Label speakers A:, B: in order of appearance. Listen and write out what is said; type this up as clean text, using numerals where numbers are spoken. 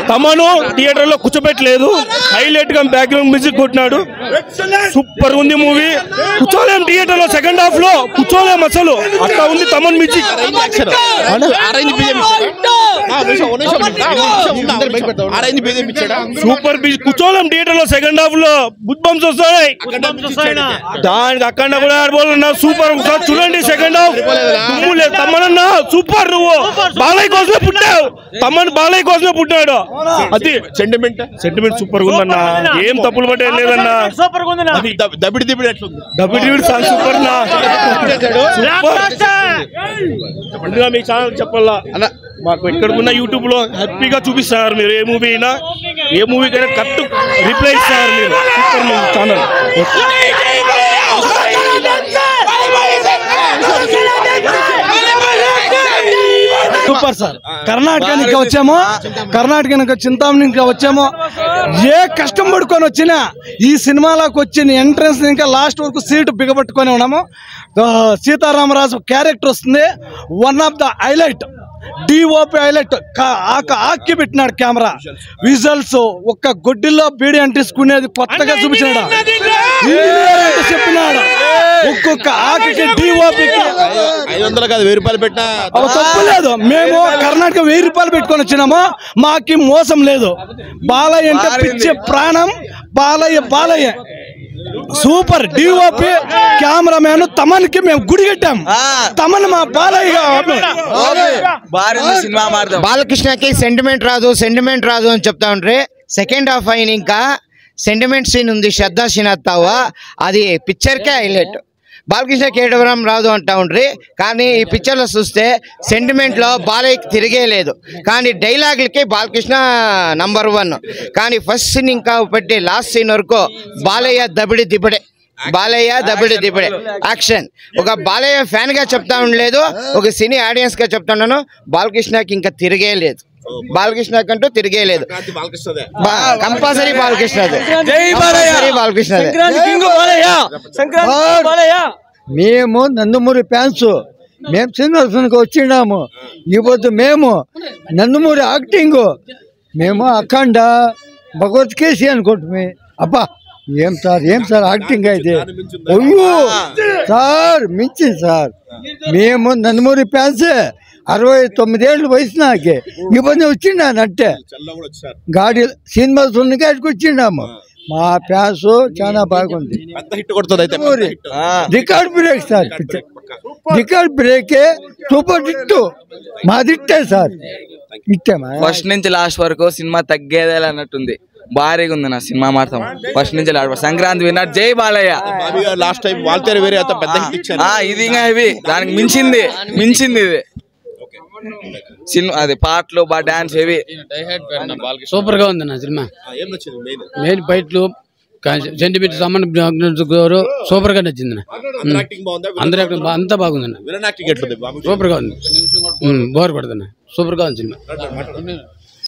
A: తమను థియేటర్లో కూర్చోబెట్టలేదు హైలైట్ గా బ్యాక్గ్రౌండ్ మ్యూజిక్ కొట్టినాడు సూపర్ ఉంది మూవీ కూర్చోలేం థియేటర్లో సెకండ్ హాఫ్ లో కూర్చోలేం అసలు అట్లా ఉంది తమన్ మ్యూజిక్ సూపర్ బీచ్ కూర్చోలేం థియేటర్లో సెకండ్ హాఫ్ లో బుత్ బంప్స్ వస్తాయి దానికి అక్కడ కూడా ఆడబోలన్నా సూపర్ చూడండి సెకండ్ హాఫ్ తమ్మనన్నా సూపర్ నువ్వు బాలయ్య కోసమే పుట్టావు తమ్మన్ బాలయ్య కోసమే పుట్టాడు అది సెంటిమెంట్ సూపర్ ఉందన్నా ఏం తప్పులు పట్టే లేదన్నా దబిడి సాంగ్ సూపర్ నా ముందుగా మీ ఛానల్ చెప్పాలా మాకు ఎక్కడికున్న యూట్యూబ్ లో హ్యాపీగా చూపిస్తారు మీరు ఏ మూవీకైనా కరెక్ట్ రిప్లై ఇస్తారు మీరు సూపర్ మీ ఛానల్
B: సూపర్ సార్ కర్ణాటక నుంచి చింతామణి నుంచి వచ్చాము ఏ కష్టం పడుకొని వచ్చినా ఈ సినిమాలోకి వచ్చిన ఎంట్రన్స్ ఇంకా లాస్ట్ వరకు సీటు బిగబట్టుకొని ఉన్నాము సీతారామరాజు క్యారెక్టర్ వస్తుంది one of the highlight DOP highlight ఆక్కి పెట్టినాడు కెమెరా విజువల్స్ ఒక్క గొడ్డిల్లో బీడి అంటించుకునేది కొత్తగా చూపించినాడు చెప్పినాడు ఒక్కొక్క ఆకి డిఓపికి
C: 500 కాదు 1000 రూపాయలు పెట్టినా
B: తప్పలేదు మేము కర్ణాటక 1000 రూపాయలు పెట్టుకొని వచ్చినాము మాకి మోసం లేదు బాలయ్య అంటే పిచ్చే ప్రాణం బాలయ్య సూపర్ డిఓపి కెమెరామ్యాన్ తమన్కి మేము గుడి కట్టాం తమన్ మా బాలయ్య
D: బాలకృష్ణకి సెంటిమెంట్ రాదు అని చెప్తా ఉంటే సెకండ్ హాఫ్ అయిన ఇంకా సెంటిమెంట్ సీన్ ఉంది శ్రద్ధా సీన్ అత్తావా అది పిక్చర్కే హైలైట్ బాలకృష్ణకి ఏడవరం రాదు అంటా ఉండ్రి కానీ ఈ పిక్చర్లో చూస్తే సెంటిమెంట్లో బాలయ్యకి తిరిగే లేదు కానీ డైలాగులకి బాలకృష్ణ నంబర్ 1 కానీ ఫస్ట్ సీన్ ఇంకా పెట్టి లాస్ట్ సీన్ వరకు బాలయ్య దబిడి దిబడే యాక్షన్ ఒక బాలయ్య ఫ్యాన్ గా చెప్తా ఉండలేదు ఒక సినీ ఆడియన్స్ గా చెప్తున్నాను బాలకృష్ణకి ఇంకా తిరిగే లేదు బాలకృష్ణ కంటూ తిరిగే లేదు కంపల్సరీ బాలకృష్ణదే
B: మేము నందమూరి ఫ్యాన్స్ మేము సింగర్కి వచ్చినాము ఇప్పుడు మేము నందమూరి యాక్టింగ్ మేము అఖండ భగవత్ కేసి అనుకుంటుమే అబ్బా ఏం సార్ యాక్టింగ్ అయితే అయ్యో సార్ మించింది సార్ మేము నందమూరి ఫ్యాన్సే 69 ఏళ్ళు వయసు నాకే ఇబ్బంది వచ్చిండానంటే గాడి సినిమా సున్నికాడికి వచ్చిండాము మా ఫ్యాన్స్ చాలా బాగుంది రికార్డ్ బ్రేక్ సార్ రికార్డ్ బ్రేకే సూపర్ హిట్ మాది హిట్టే సార్ ఇట్టేమా
E: ఫస్ట్ నుంచి లాస్ట్ వరకు సినిమా తగ్గేదే అన్నట్టుంది భారీగా ఉంది నా సినిమా మాత్రం ఫస్ట్ నుంచి సంక్రాంతి విన్నర్ జై బాలయ్య
C: లాస్ట్ టైం వాల్తేరు వేరే పెద్ద హిట్ ఇచ్చారు
E: ఇది ఇంకా హెవీ దానికి మించింది ఇది సినిమా అది పాటలు బాగా డాన్స్ హెవీ
F: సూపర్ గా ఉంది నా సినిమా మెయిన్ ఫైట్లు సెంటిమెంట్ సూపర్ గా నచ్చింది అందరూ అంతా బాగుంది సూపర్ గా ఉంది బోర్ పడుతున్నా సూపర్ గా ఉంది సినిమా